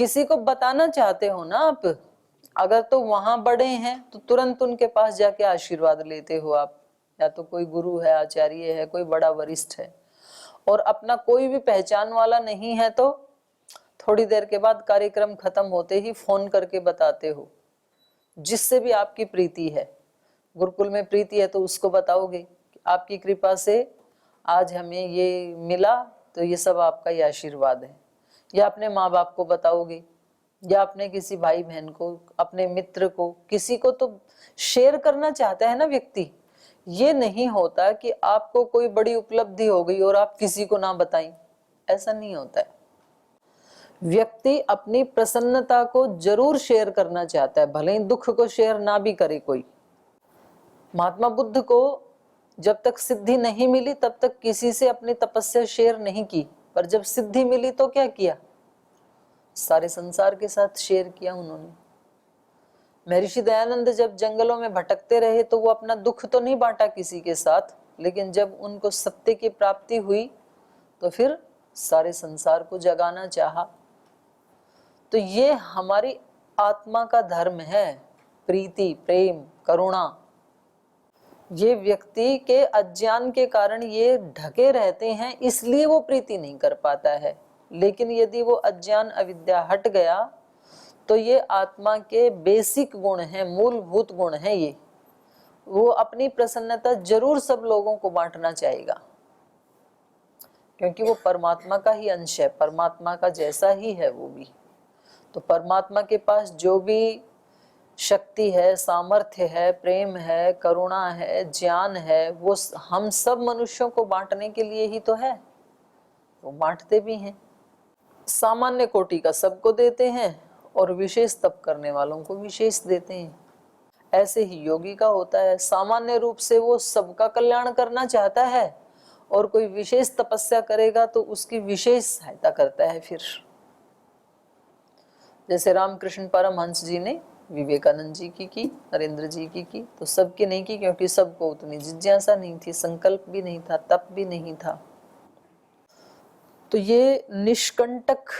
किसी को बताना चाहते हो ना आप, अगर तो वहां बड़े हैं तो तुरंत उनके पास जाके आशीर्वाद लेते हो आप, या तो कोई गुरु है, आचार्य है, कोई बड़ा वरिष्ठ है। और अपना कोई भी पहचान वाला नहीं है तो थोड़ी देर के बाद कार्यक्रम खत्म होते ही फोन करके बताते हो, जिससे भी आपकी प्रीति है। गुरुकुल में प्रीति है तो उसको बताओगे कि आपकी कृपा से आज हमें ये मिला, तो ये सब आपका ही आशीर्वाद है। या अपने माँ बाप को बताओगे, या अपने किसी भाई बहन को, अपने मित्र को, किसी को तो शेयर करना चाहता है ना व्यक्ति। ये नहीं होता कि आपको कोई बड़ी उपलब्धि हो गई और आप किसी को ना बताएं, ऐसा नहीं होता है। व्यक्ति अपनी प्रसन्नता को जरूर शेयर करना चाहता है, भले ही दुख को शेयर ना भी करे कोई। महात्मा बुद्ध को जब तक सिद्धि नहीं मिली तब तक किसी से अपनी तपस्या शेयर नहीं की, पर जब सिद्धि मिली तो क्या किया, सारे संसार के साथ शेयर किया उन्होंने। महर्षि दयानंद जब जंगलों में भटकते रहे तो वो अपना दुख तो नहीं बांटा किसी के साथ, लेकिन जब उनको सत्य की प्राप्ति हुई तो फिर सारे संसार को जगाना चाहा। तो ये हमारी आत्मा का धर्म है, प्रीति, प्रेम, करुणा। ये व्यक्ति के अज्ञान के कारण ये ढके रहते हैं, इसलिए वो प्रीति नहीं कर पाता है। लेकिन यदि वो अज्ञान अविद्या हट गया तो ये आत्मा के बेसिक गुण हैं, मूलभूत गुण हैं ये। वो अपनी प्रसन्नता जरूर सब लोगों को बांटना चाहेगा, क्योंकि वो परमात्मा का ही अंश है, परमात्मा का जैसा ही है वो भी। तो परमात्मा के पास जो भी शक्ति है, सामर्थ्य है, प्रेम है, करुणा है, ज्ञान है, वो हम सब मनुष्यों को बांटने के लिए ही तो है। वो बांटते भी हैं। सामान्य कोटि का सबको देते हैं और विशेष तप करने वालों को विशेष देते हैं। ऐसे ही योगी का होता है, सामान्य रूप से वो सबका कल्याण करना चाहता है, और कोई विशेष तपस्या करेगा तो उसकी विशेष सहायता करता है। फिर जैसे रामकृष्ण परमहंस जी ने विवेकानंद जी की, नरेंद्र जी की, तो सबकी नहीं की, क्योंकि सबको उतनी जिज्ञासा नहीं थी, संकल्प भी नहीं था, तप भी नहीं था। तो ये निष्कंटक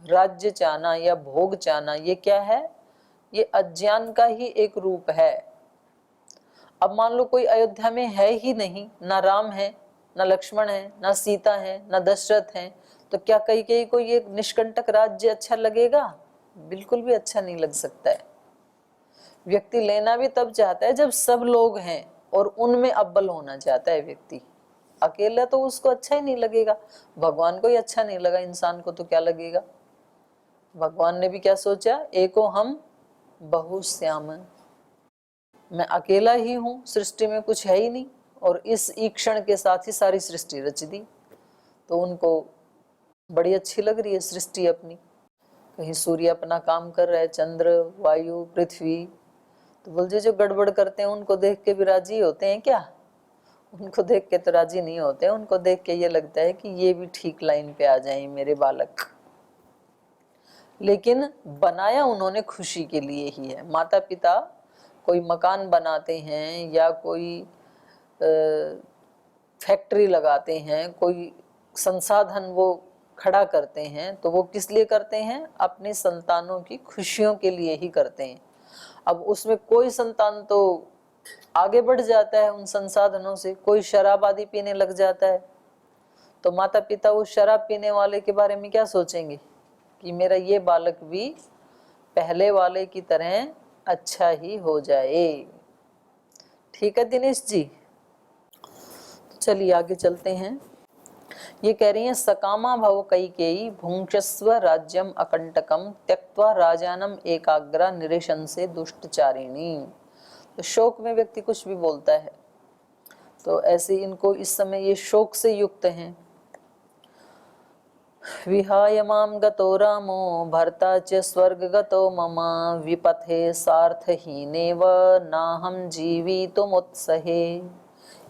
राज्य चाहना या भोग चाहना, ये क्या है, ये अज्ञान का ही एक रूप है। अब मान लो कोई अयोध्या में है ही नहीं, ना राम है, ना लक्ष्मण है, ना सीता है, ना दशरथ है, तो क्या कई को ये निष्कंटक राज्य अच्छा लगेगा? बिल्कुल भी अच्छा नहीं लग सकता है। व्यक्ति लेना भी तब चाहता है जब सब लोग हैं और उनमें अव्वल होना चाहता है व्यक्ति। अकेला तो उसको अच्छा ही नहीं लगेगा। भगवान को ही अच्छा नहीं लगा, इंसान को तो क्या लगेगा। भगवान ने भी क्या सोचा, एको हम बहुश्याम, मैं अकेला ही हूँ, सृष्टि में कुछ है ही नहीं, और इस ईक्षण के साथ ही सारी सृष्टि रच दी। तो उनको बड़ी अच्छी लग रही है सृष्टि अपनी। कहीं सूर्य अपना काम कर रहा है, चंद्र, वायु, पृथ्वी, तो बोल जो गड़बड़ करते हैं उनको देख के भी राजी होते हैं क्या? उनको देख के तो राजी नहीं होते, उनको देख के ये लगता है कि ये भी ठीक लाइन पे आ जाएं मेरे बालक। लेकिन बनाया उन्होंने खुशी के लिए ही है। माता पिता कोई मकान बनाते हैं या कोई फैक्ट्री लगाते हैं, कोई संसाधन वो खड़ा करते हैं, तो वो किस लिए करते हैं? अपने संतानों की खुशियों के लिए ही करते हैं। अब उसमें कोई संतान तो आगे बढ़ जाता है उन संसाधनों से, कोई शराब आदि पीने लग जाता है, तो माता पिता उस शराब पीने वाले के बारे में क्या सोचेंगे कि मेरा ये बालक भी पहले वाले की तरह अच्छा ही हो जाए। ठीक है दिनेश जी, तो चलिए आगे चलते हैं। ये कह रही हैं, सकामा भव कैकेयी भुंक्षस्व राज्यम अकंटकम त्यक्त्वा राजानम एकाग्रा निरेशंसे दुष्टचारिणी। तो शोक में व्यक्ति कुछ भी बोलता है, तो ऐसे इनको इस समय ये शोक से युक्त हैं। विहाय माम गतो रामो भर्ता च स्वर्ग गतो मम विपथे सार्थहीनेव नाहम जीवितुमुत्सहे।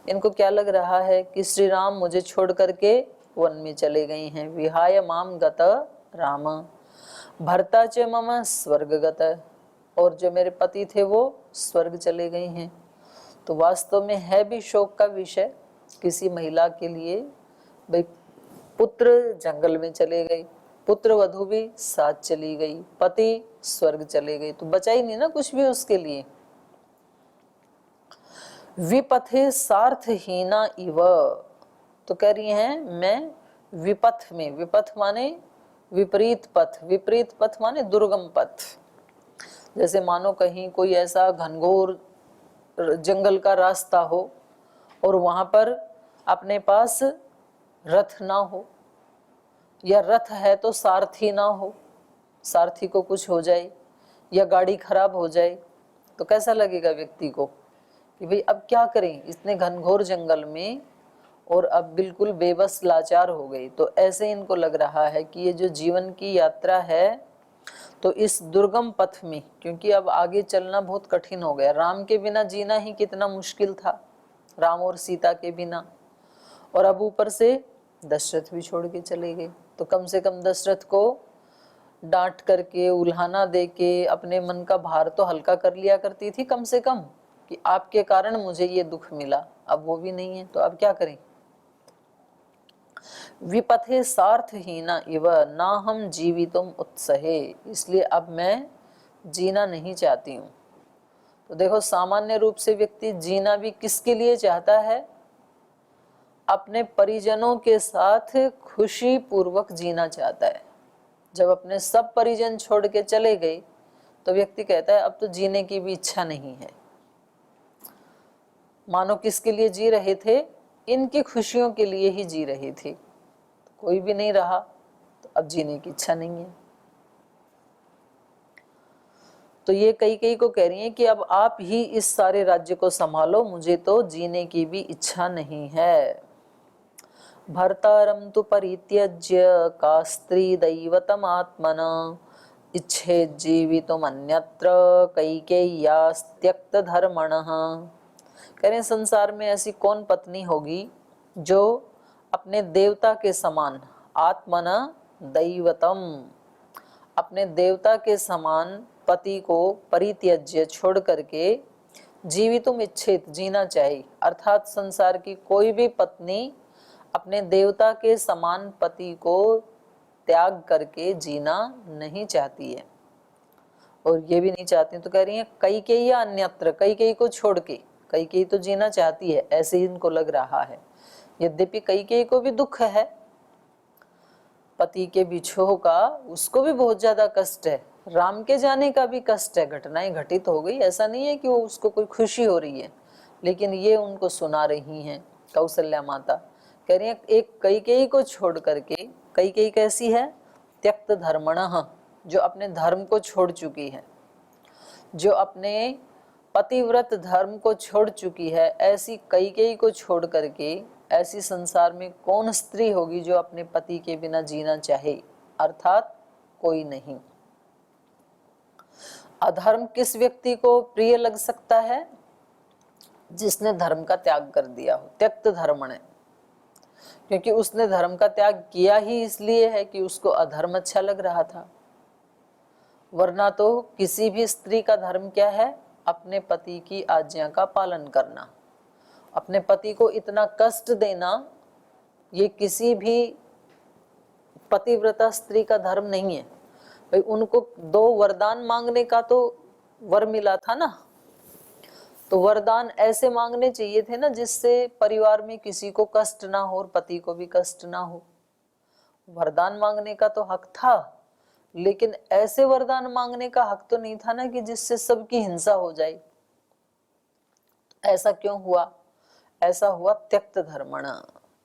इनको क्या लग रहा है कि श्री राम मुझे छोड़ करके वन में चले गए हैं। विहाय माम गत राम भर्ता च मम स्वर्गगत, और जो मेरे पति थे वो स्वर्ग चले गए हैं। तो वास्तव में है भी शोक का विषय किसी महिला के लिए, भाई पुत्र जंगल में चले गए, पुत्र वधु भी साथ चली गई, पति स्वर्ग चले गए, तो बचा ही नहीं ना कुछ भी उसके लिए। विपथे सार्थहीना इव, तो कह रही हैं मैं विपथ में, विपथ माने विपरीत पथ, विपरीत पथ माने दुर्गम पथ। जैसे मानो कहीं कोई ऐसा घनघोर जंगल का रास्ता हो और वहां पर अपने पास रथ ना हो, या रथ है तो सारथी ना हो, सारथी को कुछ हो जाए या गाड़ी खराब हो जाए, तो कैसा लगेगा व्यक्ति को कि भाई अब क्या करें इतने घनघोर जंगल में, और अब बिल्कुल बेबस लाचार हो गई। तो ऐसे इनको लग रहा है कि ये जो जीवन की यात्रा है, तो इस दुर्गम पथ में, क्योंकि अब आगे चलना बहुत कठिन हो गया। राम के बिना जीना ही कितना मुश्किल था, राम और सीता के बिना, और अब ऊपर से दशरथ भी छोड़ के चले गए। तो कम से कम दशरथ को डांट करके, उल्हाना दे के अपने मन का भार तो हल्का कर लिया करती थी कम से कम, कि आपके कारण मुझे ये दुख मिला। अब वो भी नहीं है, तो अब क्या करें। विपथे सार्थहीना इव ना हम जीवितुम उत्सहे, इसलिए अब मैं जीना नहीं चाहती हूँ। तो देखो, सामान्य रूप से व्यक्ति जीना भी किसके लिए चाहता है? अपने परिजनों के साथ खुशी पूर्वक जीना चाहता है। जब अपने सब परिजन छोड़ के चले गए तो व्यक्ति कहता है अब तो जीने की भी इच्छा नहीं है। मानो किसके लिए जी रहे थे? इनकी खुशियों के लिए ही जी रहे थे। तो कोई भी नहीं रहा तो अब जीने की इच्छा नहीं है। तो ये कई को कह रही हैं कि अब आप ही इस सारे राज्य को संभालो, मुझे तो जीने की भी इच्छा नहीं है। भर्तारं तु परित्यज्य का स्त्री दैवतम आत्मना इच्छेद जीवितुम अन्यत्र कैकेय्यास्त्यक्त धर्मणः। कह रहे हैं संसार में ऐसी कौन पत्नी होगी जो अपने देवता के समान, आत्मना दैवतम, अपने देवता के समान पति को परित्यज्य छोड़ करके जीवितुम इच्छेत जीना चाहिए। अर्थात संसार की कोई भी पत्नी अपने देवता के समान पति को त्याग करके जीना नहीं चाहती है, और ये भी नहीं चाहती। तो कह रही है कैकेयी या अन्यत्र, कैकेयी को छोड़ के। कैकेयी तो जीना चाहती है, ऐसे ही इनको लग रहा है। यद्यपि कैकेयी को भी दुख है पति के बिछोह का, उसको भी बहुत ज्यादा कष्ट है। राम के जाने का भी कष्ट है, घटनाएं घटित हो गई, ऐसा नहीं है कि वो उसको कोई खुशी हो रही है, लेकिन ये उनको सुना रही हैं कौशल्या माता। कह रही है एक कैकेयी को छोड़ करके, कैकेयी कैसी है? त्यक्त धर्मणः, जो अपने धर्म को छोड़ चुकी है, जो अपने पतिव्रत धर्म को छोड़ चुकी है, ऐसी कैकेयी को छोड़ करके ऐसी संसार में कौन स्त्री होगी जो अपने पति के बिना जीना चाहे? अर्थात कोई नहीं। अधर्म किस व्यक्ति को प्रिय लग सकता है? जिसने धर्म का त्याग कर दिया हो, त्यक्त धर्मणे, क्योंकि उसने धर्म का त्याग किया ही इसलिए है कि उसको अधर्म अच्छा लग रहा था। वरना तो किसी भी स्त्री का धर्म क्या है? अपने पति की आज्ञा का पालन करना, अपने पति को इतना कष्ट देना, ये किसी भी पतिव्रता स्त्री का धर्म नहीं है। भाई उनको 2 वरदान मांगने का तो वर मिला था ना, तो वरदान ऐसे मांगने चाहिए थे ना जिससे परिवार में किसी को कष्ट ना हो और पति को भी कष्ट ना हो। वरदान मांगने का तो हक था, लेकिन ऐसे वरदान मांगने का हक तो नहीं था ना कि जिससे सबकी हिंसा हो जाए। ऐसा क्यों हुआ? ऐसा हुआ त्यक्त धर्मण,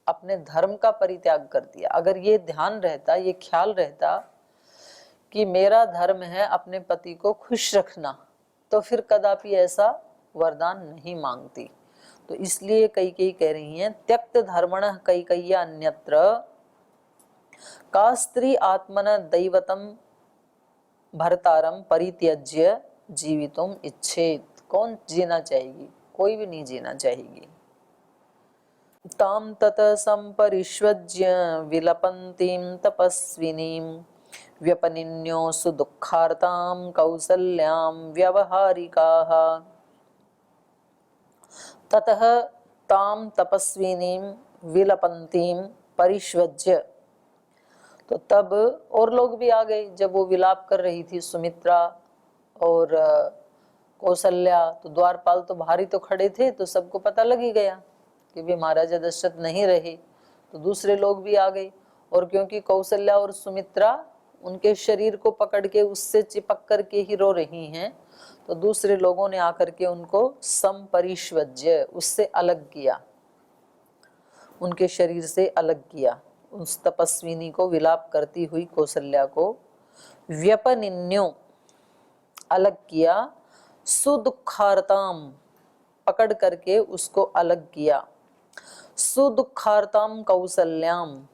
अपने धर्म का परित्याग कर दिया। अगर ये ध्यान रहता, ये ख्याल रहता कि मेरा धर्म है अपने पति को खुश रखना, तो फिर कदापि ऐसा वरदान नहीं मांगती। तो इसलिए कैकेयी कह रही हैं त्यक्त धर्मण कैकेय्या अन्यत्र का स्त्री आत्मन दैवतम भर्तारम परित्यज्य जीवितुम इच्छेत। कौन जीना चाहेगी? कोई भी नहीं जीना चाहेगी। ताम तत संपरिष्वज्य विलपन्तीं तपस्विनीं व्यपनिन्यो सुदुःखार्तां कौसल्यां व्यवहारिकाः। ततः ताम तपस्विनीं विलपन्तीं परिष्वज्य, तो तब और लोग भी आ गए। जब वो विलाप कर रही थी सुमित्रा और कौशल्या, तो द्वारपाल तो बाहर ही तो खड़े थे, तो सबको पता लग ही गया कि भी महाराजा दशरथ नहीं रहे। तो दूसरे लोग भी आ गए, और क्योंकि कौशल्या और सुमित्रा उनके शरीर को पकड़ के उससे चिपक करके ही रो रही हैं, तो दूसरे लोगों ने आकर के उनको संपरिष्वज्य, उससे अलग किया, उनके शरीर से अलग किया। उस तपस्विनी को, विलाप करती हुई कौशल्या को व्यपनिन्यो, अलग किया। सुदुखार्ताम, पकड़ करके उसको अलग किया। सुदुखार्ताम कौशल्याम,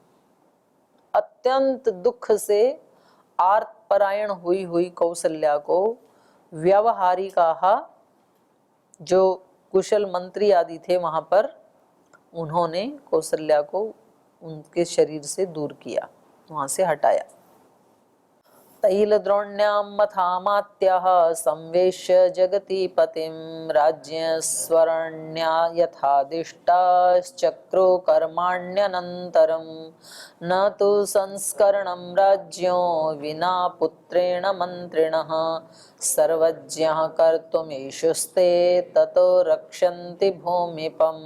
अत्यंत दुख से आर्तपरायण हुई हुई कौशल्या को व्यवहारिकाहा, जो कुशल मंत्री आदि थे वहां पर, उन्होंने कौशल्या को उनके शरीर से दूर किया, वहां से हटाया। तैलद्रोण्यां मथामात्यः संवेश्य जगति पतिं राज्यस्वरण्या यथादिष्टाश्चक्रो कर्माण्यनन्तरं न तु संस्करणं राज्यो विना पुत्रेण मन्त्रिणः सर्वज्ञः कर्तुमीशुस्ते ततो रक्षन्ति भूमिपम्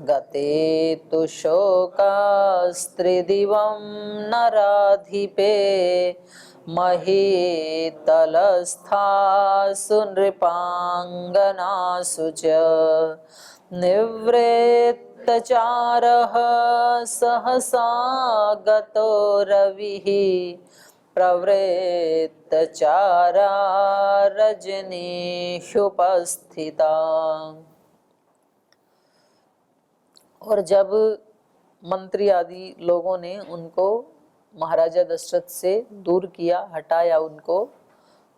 गते तु शोकास्त्रिदिवं नराधिपे महीतलस्थासु नृपाङ्गनासु च निवृत्तचारः सहसा गतो रविः प्रवृत्तचारा रजनीषुपस्थिता। और जब मंत्री आदि लोगों ने उनको महाराजा दशरथ से दूर किया, हटाया उनको,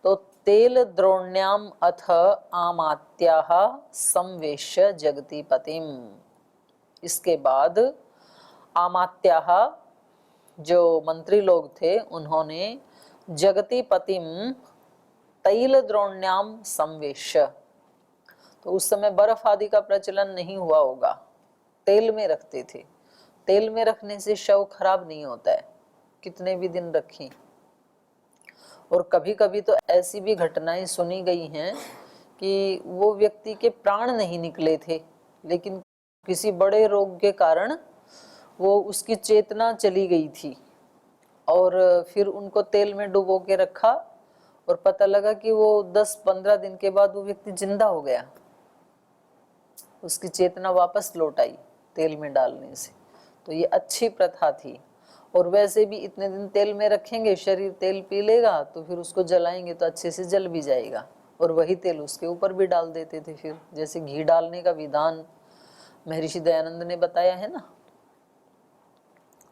तो तेल द्रोण्याम अथ आमात्याः संवेश्य जगति पतिम, इसके बाद आमात्याः, जो मंत्री लोग थे, उन्होंने जगति पतिम तैल द्रोण्याम संवेश्य, तो उस समय बर्फ आदि का प्रचलन नहीं हुआ होगा, तेल में रखते थे। तेल में रखने से शव खराब नहीं होता है, कितने भी दिन रखें। और कभी कभी तो ऐसी भी घटनाएं सुनी गई हैं कि वो व्यक्ति के प्राण नहीं निकले थे, लेकिन किसी बड़े रोग के कारण वो, उसकी चेतना चली गई थी, और फिर उनको तेल में डुबो के रखा, और पता लगा कि वो 10-15 दिन के बाद वो व्यक्ति जिंदा हो गया, उसकी चेतना वापस लौट आई तेल में डालने से। तो ये अच्छी प्रथा थी। और वैसे भी इतने दिन तेल में रखेंगे, शरीर तेल पी लेगा, तो फिर उसको जलाएंगे तो अच्छे से जल भी जाएगा, और वही तेल उसके ऊपर भी डाल देते थे। फिर जैसे घी डालने का विधान महर्षि दयानंद ने बताया है ना,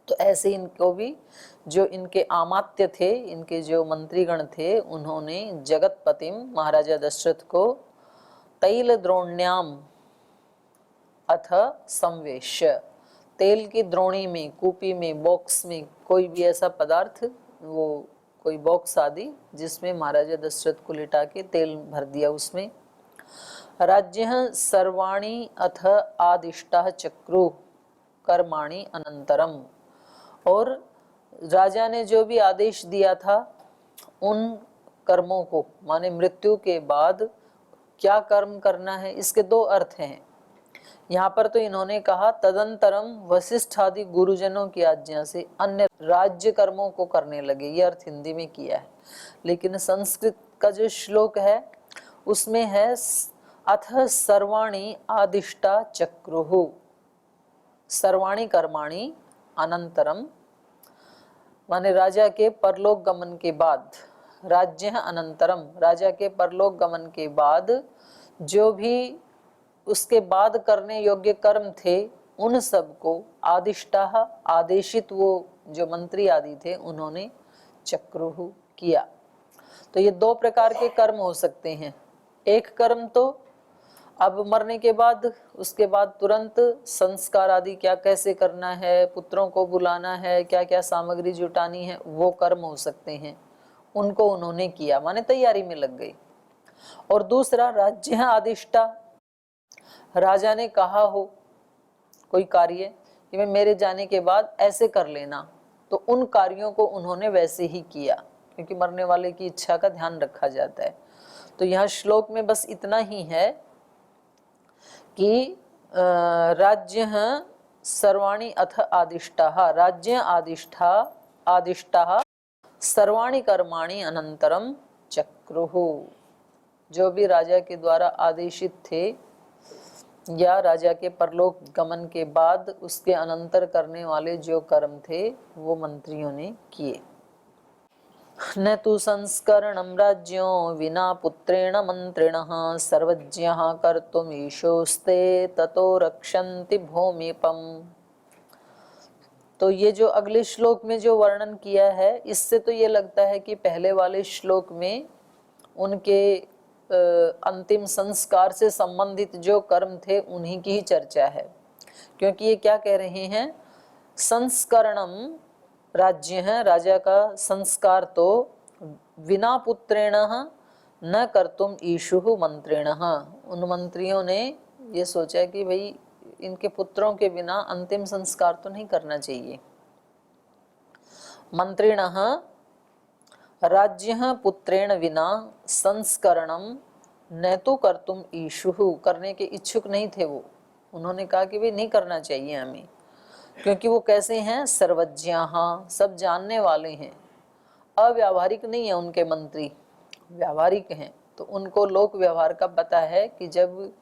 तो ऐसे इनको भी, जो इनके आमात्य थे, इनके जो मंत्रीगण थे, उन्होंने जगतपतिम महाराजा दशरथ को तैल द्रोण्याम अथ संवेश्य, तेल की द्रोणी में, कूपी में, बॉक्स में, कोई भी ऐसा पदार्थ, वो कोई बॉक्स आदि, जिसमें महाराजा दशरथ को लिटा के तेल भर दिया उसमें। राज्य सर्वाणी अथ आदिष्टा चक्रु कर्माणि अनंतरम, और राजा ने जो भी आदेश दिया था उन कर्मों को, माने मृत्यु के बाद क्या कर्म करना है, इसके दो अर्थ हैं। यहाँ पर तो इन्होंने कहा तदंतरम वशिष्ठ आदि गुरुजनों की आज्ञा से अन्य राज्य कर्मों को करने लगे, ये अर्थ हिंदी में किया है। लेकिन संस्कृत का जो श्लोक है उसमें है अथ सर्वाणी आदिष्टा चक्रुहु, सर्वाणी कर्माणि अनंतरम, माने राजा के परलोक गमन के बाद, राज्य अनंतरम, राजा के परलोक गमन के बाद जो भी उसके बाद करने योग्य कर्म थे, उन सब को आदिष्टाह, आदेशित, वो जो मंत्री आदि थे, उन्होंने चक्रुहु किया। तो ये दो प्रकार के कर्म हो सकते हैं। एक कर्म तो अब मरने के बाद, उसके बाद तुरंत संस्कार आदि क्या कैसे करना है, पुत्रों को बुलाना है, क्या क्या सामग्री जुटानी है, वो कर्म हो सकते हैं, उनको उन्होंने किया, माने तैयारी में लग गई। और दूसरा राज्य आदिष्टा, राजा ने कहा हो कोई कार्य कि मैं मेरे जाने के बाद ऐसे कर लेना, तो उन कार्यों को उन्होंने वैसे ही किया, क्योंकि मरने वाले की इच्छा का ध्यान रखा जाता है। तो यहाँ श्लोक में बस इतना ही है कि राज्य सर्वाणि अथ आदिष्टा, राज्य आदिष्टा सर्वाणि कर्माणि अनंतरम चक्रुहु। जो भी राजा के द्वारा आदेशित थे या राजा के परलोक गमन के बाद उसके अनंतर करने वाले जो कर्म थे वो मंत्रियों ने किए। न तु संस्करणं राज्यों विना पुत्रेण मंत्रिणः सर्वज्ञः कर्तुमीशोस्ते ततो रक्षन्ति भूमिपम्। तो ये जो अगले श्लोक में जो वर्णन किया है, इससे तो ये लगता है कि पहले वाले श्लोक में उनके अंतिम संस्कार से संबंधित जो कर्म थे उन्हीं की ही चर्चा है, क्योंकि ये क्या कह रहे हैं, संस्करणम राज्य है, राजा का संस्कार तो विना पुत्रेण न कर्तुम ईशुः मंत्रेण। उन मंत्रियों ने ये सोचा कि भाई इनके पुत्रों के बिना अंतिम संस्कार तो नहीं करना चाहिए। मंत्रिण राज्य पुत्रेण विना संस्करणम न तो कर्तुम ईशुः, करने के इच्छुक नहीं थे वो। उन्होंने कहा कि भाई नहीं करना चाहिए हमें, क्योंकि वो कैसे हैं, सर्वज्ञः, सब जानने वाले हैं, अव्यावहारिक नहीं है उनके मंत्री, व्यावहारिक हैं। तो उनको लोक व्यवहार का पता है कि जब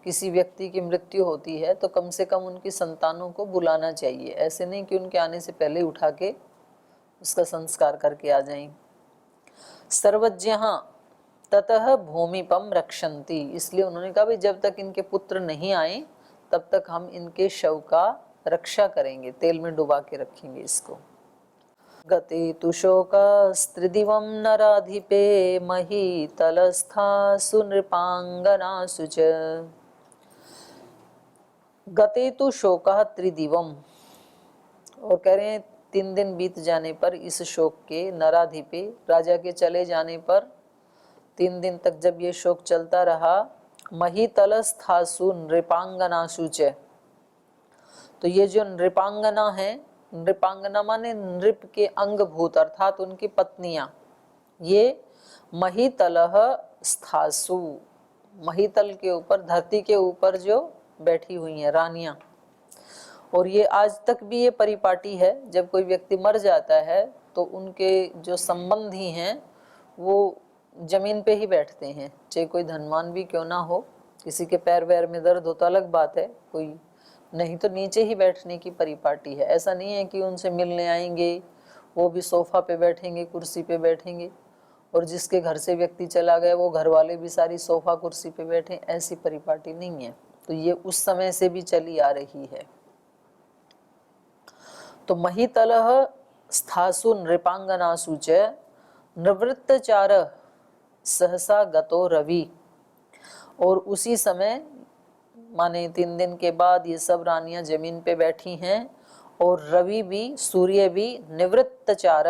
किसी व्यक्ति की मृत्यु होती है तो कम से कम उनकी संतानों को बुलाना चाहिए, ऐसे नहीं कि उनके आने से पहले उठा के उसका संस्कार करके आ जाएं। सर्वज्ञः ततः भूमिपम रक्षन्ति, इसलिए उन्होंने कहा भाई जब तक इनके पुत्र नहीं आए तब तक हम इनके शव का रक्षा करेंगे, तेल में डुबा के रखेंगे इसको। गते तु शोकस्त्रिदिवं नराधिपे महीतलस्थासु नृपांगनासु च। गते तु शोकः त्रिदिवम, और कह रहे हैं 3 दिन बीत जाने पर इस शोक के, नराधिपे राजा के चले जाने पर 3 दिन तक जब ये शोक चलता रहा, महीतलस्थासु नृपांगनासु च, तो ये जो नृपांगना है, नृपांगना माने नृप के अंगभूत अर्थात उनकी पत्नियां, ये महीतलः स्थासु, महीतल के ऊपर, धरती के ऊपर जो बैठी हुई हैं रानियां। और ये आज तक भी ये परिपाटी है, जब कोई व्यक्ति मर जाता है तो उनके जो संबंधी हैं वो जमीन पे ही बैठते हैं, चाहे कोई धनवान भी क्यों ना हो। किसी के पैर वैर में दर्द हो तो अलग बात है, कोई नहीं तो नीचे ही बैठने की परिपाटी है। ऐसा नहीं है कि उनसे मिलने आएंगे, वो भी सोफा पे बैठेंगे, कुर्सी पे बैठेंगे, और जिसके घर से व्यक्ति चला गया वो घर वाले भी सारी सोफा कुर्सी पे बैठे, ऐसी परिपाटी नहीं है। तो ये उस समय से भी चली आ रही है। तो महीतलः स्थासु नृपांगनासु च निवृत्तचार सहसा गतो रवि, और उसी समय माने 3 दिन के बाद ये सब रानियां जमीन पे बैठी हैं, और रवि भी, सूर्य भी निवृत्तचार,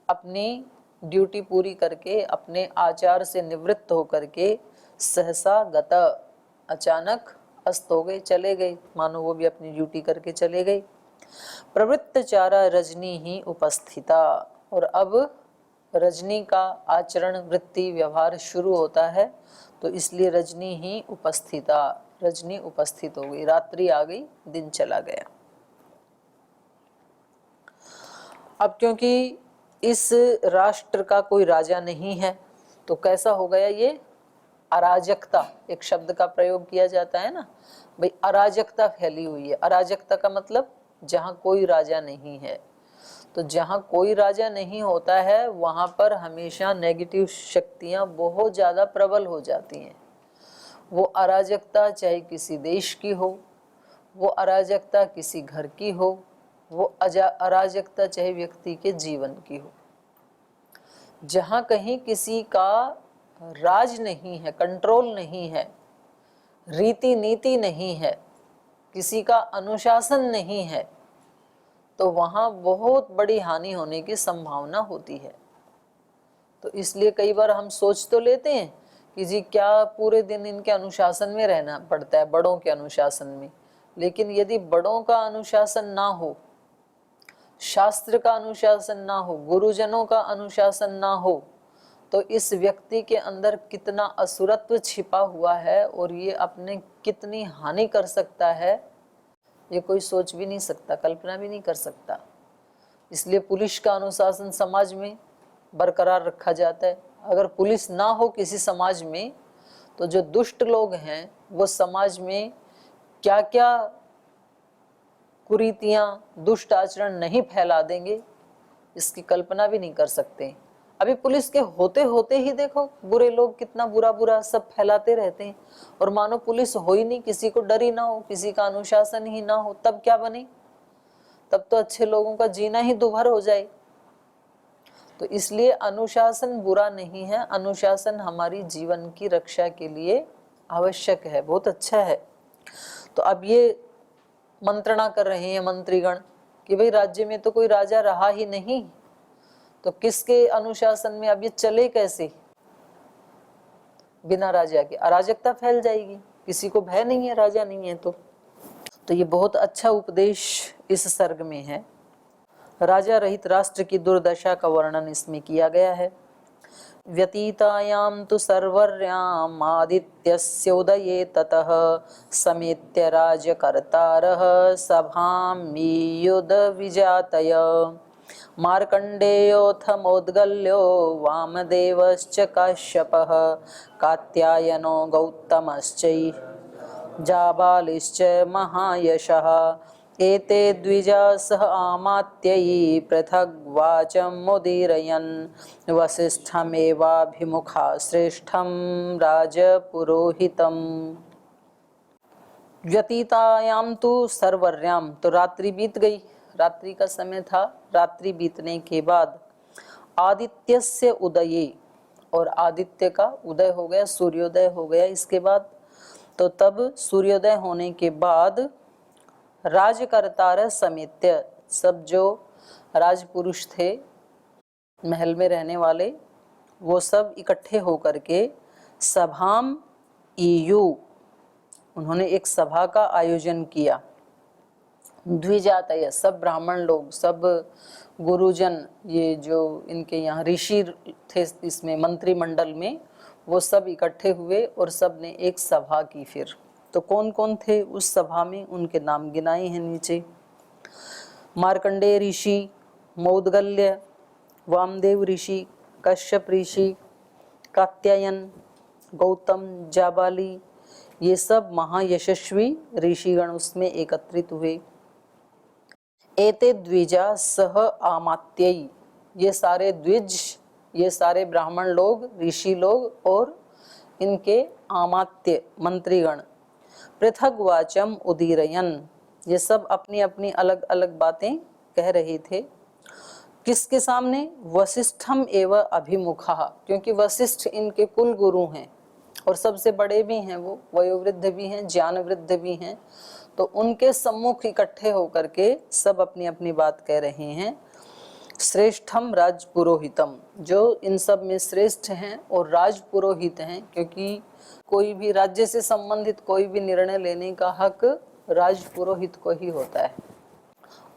अपनी ड्यूटी पूरी करके, अपने आचार से निवृत्त होकर के, सहसा गत, अचानक अस्त हो गए, चले गए, मानो वो भी अपनी ड्यूटी करके चले गए। प्रवृत्तचारा रजनी ही उपस्थिता, और अब रजनी का आचरण, वृत्ति, व्यवहार शुरू होता है, तो इसलिए रजनी ही उपस्थिता, रजनी उपस्थित हो गई, रात्रि आ गई, दिन चला गया। अब क्योंकि इस राष्ट्र का कोई राजा नहीं है तो कैसा हो गया ये, अराजकता, एक शब्द का प्रयोग किया जाता है ना भाई, अराजकता फैली हुई है। अराजकता का मतलब जहां कोई राजा नहीं है। तो जहां कोई राजा नहीं होता है वहां पर हमेशा नेगेटिव शक्तियां बहुत ज्यादा प्रबल हो जाती हैं। वो अराजकता चाहे किसी देश की हो, वो अराजकता किसी घर की हो, वो अराजकता चाहे व्यक्ति के जीवन की हो। जहां कहीं किसी का राज नहीं है, कंट्रोल नहीं है, रीति नीति नहीं है, किसी का अनुशासन नहीं है, तो वहां बहुत बड़ी हानि होने की संभावना होती है। तो इसलिए कई बार हम सोच तो लेते हैं कि जी क्या पूरे दिन इनके अनुशासन में रहना पड़ता है, बड़ों के अनुशासन में, लेकिन यदि बड़ों का अनुशासन ना हो शास्त्र का अनुशासन ना हो, गुरुजनों का अनुशासन ना हो, तो इस व्यक्ति के अंदर कितना असुरत्व छिपा हुआ है और ये अपने कितनी हानि कर सकता है, ये कोई सोच भी नहीं सकता, कल्पना भी नहीं कर सकता। इसलिए पुलिस का अनुशासन समाज में बरकरार रखा जाता है। अगर पुलिस ना हो किसी समाज में, तो जो दुष्ट लोग हैं वो समाज में क्या क्या कुरीतियां, दुष्ट आचरण नहीं फैला देंगे, इसकी कल्पना भी नहीं कर सकते। अभी पुलिस के होते होते ही देखो बुरे लोग कितना बुरा बुरा सब फैलाते रहते हैं, और मानो पुलिस हो ही नहीं, किसी को डर ही ना हो, किसी का अनुशासन ही ना हो, तब क्या बने? तब तो अच्छे लोगों का जीना ही दुभर हो जाए। तो इसलिए अनुशासन बुरा नहीं है, अनुशासन हमारी जीवन की रक्षा के लिए आवश्यक है, बहुत अच्छा है। तो अब ये मंत्रणा कर रहे हैं मंत्रीगण कि भाई राज्य में तो कोई राजा रहा ही नहीं, तो किसके अनुशासन में अब ये चले कैसे? बिना राजा के अराजकता फैल जाएगी, किसी को भय नहीं है, राजा नहीं है तो ये बहुत अच्छा उपदेश इस सर्ग में है। राजा रहित राष्ट्र की दुर्दशा का वर्णन इसमें किया गया है। व्यतीतायां तु सर्वर्याम् आदित्यस्योदये ततः समेत्य राजकर्तारः सभां मीयुध विजातय मार्कण्डेयोऽथ मोद्गल्यो वामदेवश्च काश्यपः कात्यायनो गौतमश्च जाबालिश्च महायशः एते द्विजा सह आमात्ययी पृथग्वाचमुदीरयन् वसिष्ठमेवाभिमुखा श्रेष्ठं राजपुरोहितम्। व्यतीतायां तु सर्वर्याम, तो रात्रि बीत गई, रात्रि का समय था। रात्रि बीतने के बाद आदित्यस्य उदये, और आदित्य का उदय हो गया, सूर्योदय हो गया। इसके बाद तो तब सूर्योदय होने के बाद राजकर्तार समेत्य, सब जो राजपुरुष थे महल में रहने वाले, वो सब इकट्ठे होकर के सभाम ईयु, उन्होंने एक सभा का आयोजन किया। द्विजातय, सब ब्राह्मण लोग, सब गुरुजन, ये जो इनके यहाँ ऋषि थे इसमें मंत्रिमंडल में, वो सब इकट्ठे हुए और सब ने एक सभा की। फिर तो कौन कौन थे उस सभा में, उनके नाम गिनाए हैं नीचे। मार्कंडेय ऋषि, मौद्गल्य, वामदेव ऋषि, कश्यप ऋषि, कात्यायन, गौतम, जाबाली, ये सब महायशस्वी ऋषिगण उसमें एकत्रित हुए। एते द्विजा सह आमात्ययी, ये सारे द्विज, ये सारे ब्राह्मण लोग, ऋषि लोग और इनके आमात्य मंत्रीगण पृथक वाचम उदीरयन, ये सब अपनी अपनी अलग अलग बातें कह रहे थे। किसके सामने? वसिष्ठम एवं अभिमुखा, क्योंकि वशिष्ठ इनके कुल गुरु हैं और सबसे बड़े भी हैं, वो वयोवृद्ध भी हैं, ज्ञान वृद्ध भी हैं। तो उनके सम्मुख इकट्ठे होकर के सब अपनी अपनी बात कह रहे हैं। श्रेष्ठम राजपुरोहितम, जो इन सब में श्रेष्ठ हैं और राजपुरोहित हैं, क्योंकि कोई भी राज्य से संबंधित कोई भी निर्णय लेने का हक राजपुरोहित को ही होता है।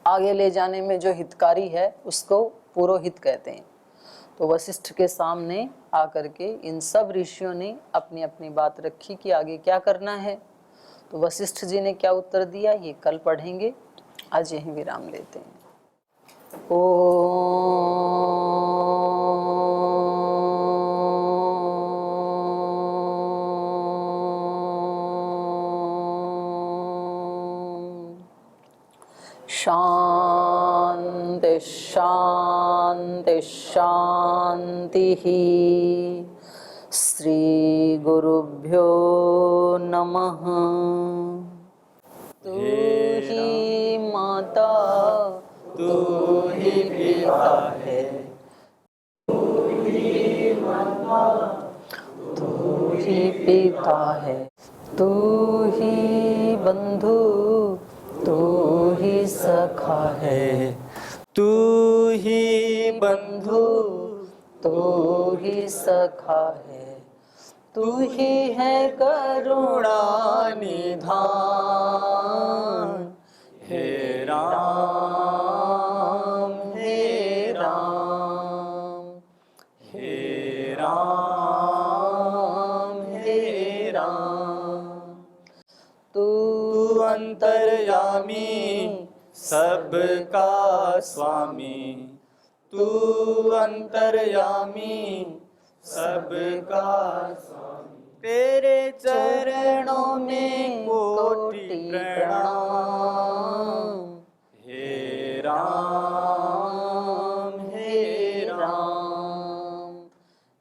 आगे ले जाने में जो हितकारी है उसको पुरोहित कहते हैं। तो वशिष्ठ के सामने आकर के इन सब ऋषियों ने अपनी अपनी बात रखी कि आगे क्या करना है। तो वशिष्ठ जी ने क्या उत्तर दिया ये कल पढ़ेंगे, आज यहीं विराम लेते हैं। शांति शांति शांति। श्री गुरुभ्यो नमः। तू ही माता, तू ही पिता है, तू ही माता, तू ही पिता है, तू ही बंधु, तू ही सखा है, तू ही बंधु, तू ही सखा है, तू ही है करुणा निधान, हे राम। अंतर्यामी सबका स्वामी, तू अंतर्यामी सबका स्वामी। तेरे चरणों में कोटि प्रणाम, हे राम हे राम,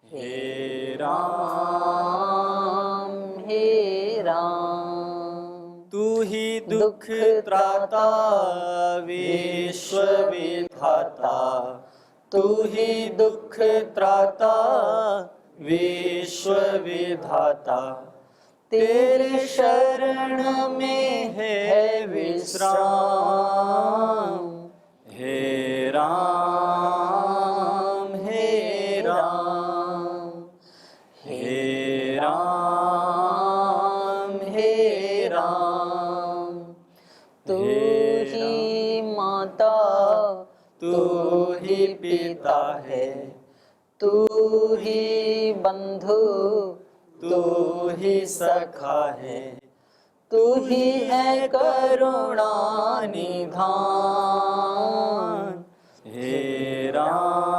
हे राम हे राम। तू ही दुख त्राता विश्व विधाता, तू ही दुख त्राता विश्व विधाता। तेरे शरण में है विश्राम, हे राम हे राम, हे राम हे राम। तू ही माता, तू ही पिता है, तू ही बंधु, तू ही सखा है, तू ही है करुणा निधान। हे राम